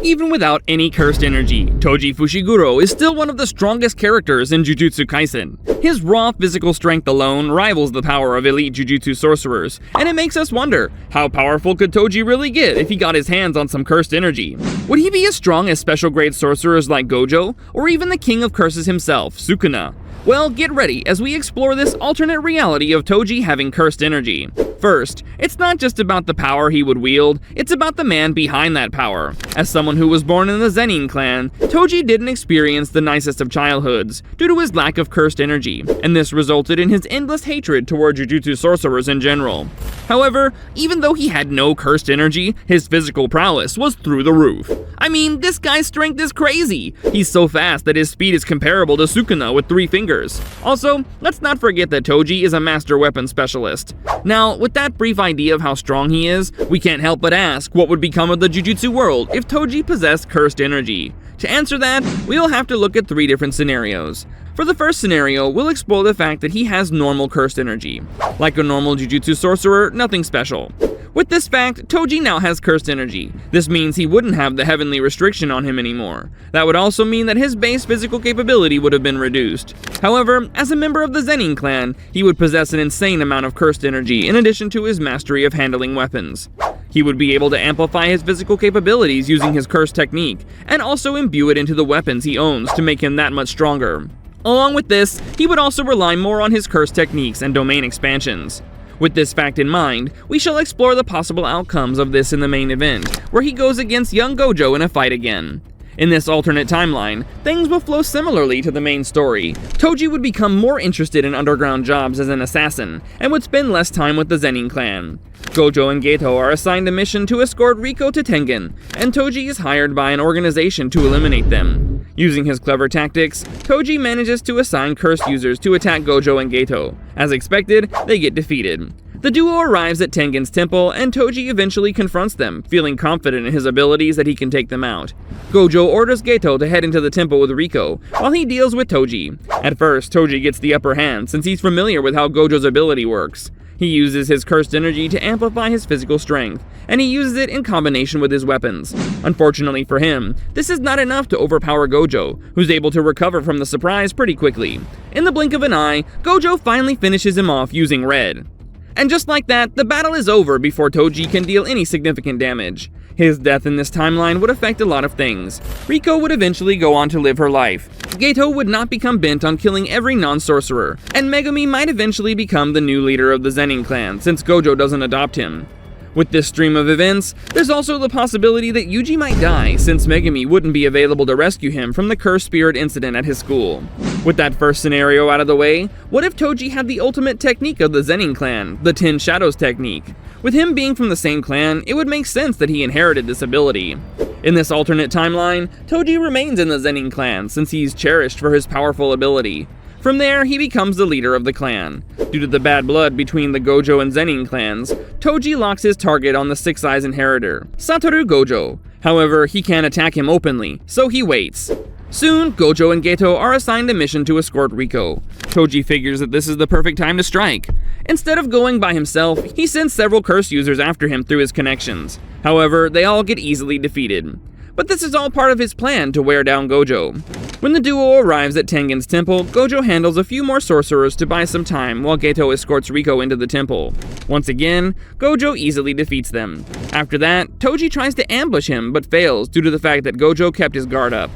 Even without any cursed energy, Toji Fushiguro is still one of the strongest characters in Jujutsu Kaisen. His raw physical strength alone rivals the power of elite Jujutsu sorcerers, and it makes us wonder, how powerful could Toji really get if he got his hands on some cursed energy? Would he be as strong as special grade sorcerers like Gojo, or even the king of curses himself, Sukuna? Well, get ready as we explore this alternate reality of Toji having cursed energy. First, it's not just about the power he would wield, it's about the man behind that power. As someone who was born in the Zenin clan, Toji didn't experience the nicest of childhoods due to his lack of cursed energy, and this resulted in his endless hatred toward Jujutsu sorcerers in general. However, even though he had no cursed energy, his physical prowess was through the roof. I mean, this guy's strength is crazy! He's so fast that his speed is comparable to Sukuna with 3 fingers. Also, let's not forget that Toji is a master weapon specialist. Now, with that brief idea of how strong he is, we can't help but ask what would become of the Jujutsu world if Toji possessed cursed energy. To answer that, we'll have to look at 3 different scenarios. For the first scenario, we'll explore the fact that he has normal cursed energy. Like a normal Jujutsu sorcerer, nothing special. With this fact, Toji now has cursed energy. This means he wouldn't have the heavenly restriction on him anymore. That would also mean that his base physical capability would have been reduced. However, as a member of the Zenin clan, he would possess an insane amount of cursed energy in addition to his mastery of handling weapons. He would be able to amplify his physical capabilities using his cursed technique, and also imbue it into the weapons he owns to make him that much stronger. Along with this, he would also rely more on his cursed techniques and domain expansions. With this fact in mind, we shall explore the possible outcomes of this in the main event, where he goes against young Gojo in a fight again. In this alternate timeline, things will flow similarly to the main story. Toji would become more interested in underground jobs as an assassin, and would spend less time with the Zenin clan. Gojo and Geto are assigned a mission to escort Riko to Tengen, and Toji is hired by an organization to eliminate them. Using his clever tactics, Toji manages to assign cursed users to attack Gojo and Geto. As expected, they get defeated. The duo arrives at Tengen's temple, and Toji eventually confronts them, feeling confident in his abilities that he can take them out. Gojo orders Geto to head into the temple with Riko, while he deals with Toji. At first, Toji gets the upper hand since he's familiar with how Gojo's ability works. He uses his cursed energy to amplify his physical strength, and he uses it in combination with his weapons. Unfortunately for him, this is not enough to overpower Gojo, who's able to recover from the surprise pretty quickly. In the blink of an eye, Gojo finally finishes him off using red. And just like that, the battle is over before Toji can deal any significant damage. His death in this timeline would affect a lot of things. Riko would eventually go on to live her life. Geto would not become bent on killing every non-sorcerer, and Megumi might eventually become the new leader of the Zenin clan since Gojo doesn't adopt him. With this stream of events, there's also the possibility that Yuji might die since Megumi wouldn't be available to rescue him from the cursed spirit incident at his school. With that first scenario out of the way, what if Toji had the ultimate technique of the Zenin clan, the 10 Shadows technique? With him being from the same clan, it would make sense that he inherited this ability. In this alternate timeline, Toji remains in the Zenin clan since he's cherished for his powerful ability. From there, he becomes the leader of the clan. Due to the bad blood between the Gojo and Zenin clans, Toji locks his target on the Six Eyes inheritor, Satoru Gojo. However, he can't attack him openly, so he waits. Soon, Gojo and Geto are assigned a mission to escort Riko. Toji figures that this is the perfect time to strike. Instead of going by himself, he sends several curse users after him through his connections. However, they all get easily defeated. But this is all part of his plan to wear down Gojo. When the duo arrives at Tengen's temple, Gojo handles a few more sorcerers to buy some time while Geto escorts Riko into the temple. Once again, Gojo easily defeats them. After that, Toji tries to ambush him but fails due to the fact that Gojo kept his guard up.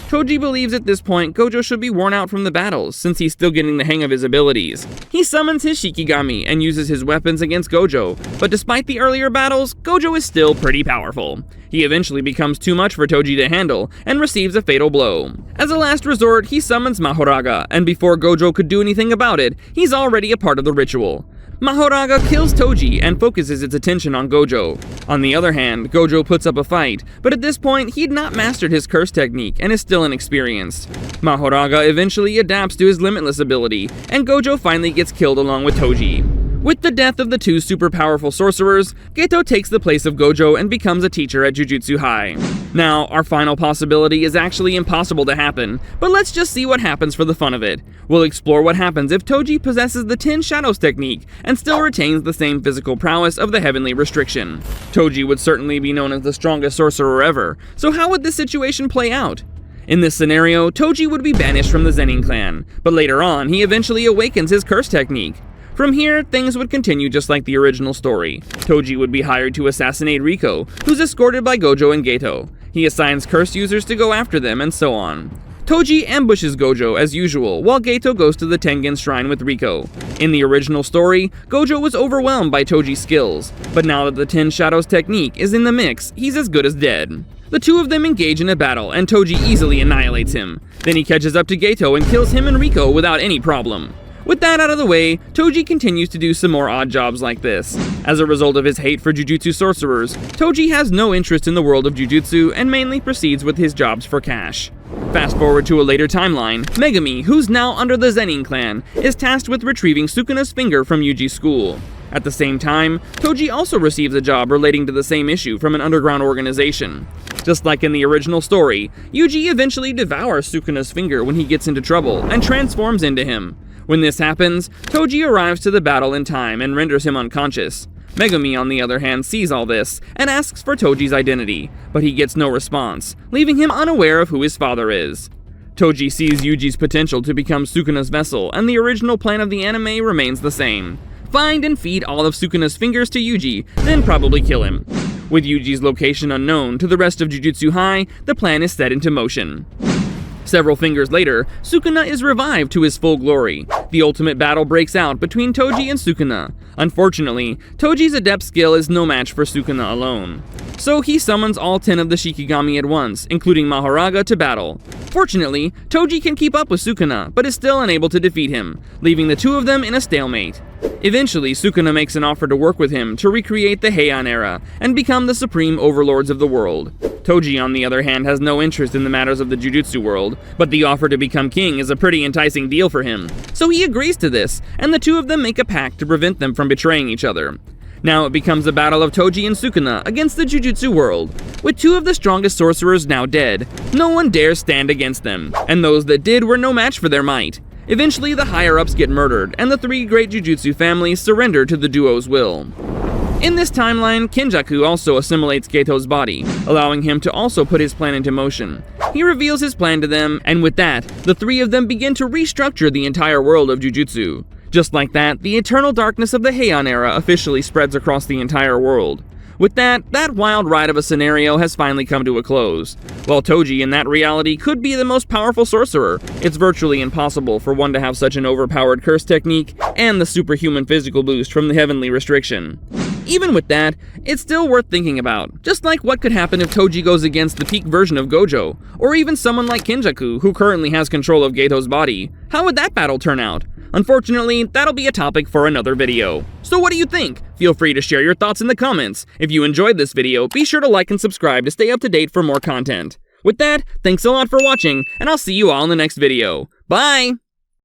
Toji believes at this point Gojo should be worn out from the battles since he's still getting the hang of his abilities. He summons his Shikigami and uses his weapons against Gojo, but despite the earlier battles, Gojo is still pretty powerful. He eventually becomes too much for Toji to handle and receives a fatal blow. As a last resort, he summons Mahoraga, and before Gojo could do anything about it, he's already a part of the ritual. Mahoraga kills Toji and focuses its attention on Gojo. On the other hand, Gojo puts up a fight, but at this point he'd not mastered his curse technique and is still inexperienced. Mahoraga eventually adapts to his limitless ability, and Gojo finally gets killed along with Toji. With the death of the two super powerful sorcerers, Geto takes the place of Gojo and becomes a teacher at Jujutsu High. Now, our final possibility is actually impossible to happen, but let's just see what happens for the fun of it. We'll explore what happens if Toji possesses the 10 Shadows technique and still retains the same physical prowess of the Heavenly Restriction. Toji would certainly be known as the strongest sorcerer ever, so how would this situation play out? In this scenario, Toji would be banished from the Zenin clan, but later on, he eventually awakens his curse technique. From here, things would continue just like the original story. Toji would be hired to assassinate Riko, who's escorted by Gojo and Geto. He assigns curse users to go after them, and so on. Toji ambushes Gojo as usual, while Geto goes to the Tengen Shrine with Riko. In the original story, Gojo was overwhelmed by Toji's skills, but now that the 10 Shadows technique is in the mix, he's as good as dead. The two of them engage in a battle, and Toji easily annihilates him. Then he catches up to Geto and kills him and Riko without any problem. With that out of the way, Toji continues to do some more odd jobs like this. As a result of his hate for Jujutsu sorcerers, Toji has no interest in the world of Jujutsu and mainly proceeds with his jobs for cash. Fast forward to a later timeline, Megumi, who's now under the Zenin clan, is tasked with retrieving Sukuna's finger from Yuji's school. At the same time, Toji also receives a job relating to the same issue from an underground organization. Just like in the original story, Yuji eventually devours Sukuna's finger when he gets into trouble and transforms into him. When this happens, Toji arrives to the battle in time and renders him unconscious. Megumi, on the other hand, sees all this and asks for Toji's identity, but he gets no response, leaving him unaware of who his father is. Toji sees Yuji's potential to become Sukuna's vessel, and the original plan of the anime remains the same. Find and feed all of Sukuna's fingers to Yuji, then probably kill him. With Yuji's location unknown to the rest of Jujutsu High, the plan is set into motion. Several fingers later, Sukuna is revived to his full glory. The ultimate battle breaks out between Toji and Sukuna. Unfortunately, Toji's adept skill is no match for Sukuna alone. So he summons all 10 of the Shikigami at once, including Mahoraga, to battle. Fortunately, Toji can keep up with Sukuna, but is still unable to defeat him, leaving the two of them in a stalemate. Eventually, Sukuna makes an offer to work with him to recreate the Heian era and become the supreme overlords of the world. Toji, on the other hand, has no interest in the matters of the Jujutsu world, but the offer to become king is a pretty enticing deal for him. So he agrees to this, and the two of them make a pact to prevent them from betraying each other. Now it becomes a battle of Toji and Sukuna against the Jujutsu world. With two of the strongest sorcerers now dead, no one dares stand against them, and those that did were no match for their might. Eventually, the higher-ups get murdered, and the three great Jujutsu families surrender to the duo's will. In this timeline, Kenjaku also assimilates Geto's body, allowing him to also put his plan into motion. He reveals his plan to them, and with that, the three of them begin to restructure the entire world of Jujutsu. Just like that, the eternal darkness of the Heian era officially spreads across the entire world. With that wild ride of a scenario has finally come to a close. While Toji in that reality could be the most powerful sorcerer, it's virtually impossible for one to have such an overpowered curse technique and the superhuman physical boost from the Heavenly Restriction. Even with that, it's still worth thinking about, just like what could happen if Toji goes against the peak version of Gojo, or even someone like Kenjaku, who currently has control of Geto's body. How would that battle turn out? Unfortunately, that'll be a topic for another video. So what do you think? Feel free to share your thoughts in the comments. If you enjoyed this video, be sure to like and subscribe to stay up to date for more content. With that, thanks a lot for watching, and I'll see you all in the next video. Bye!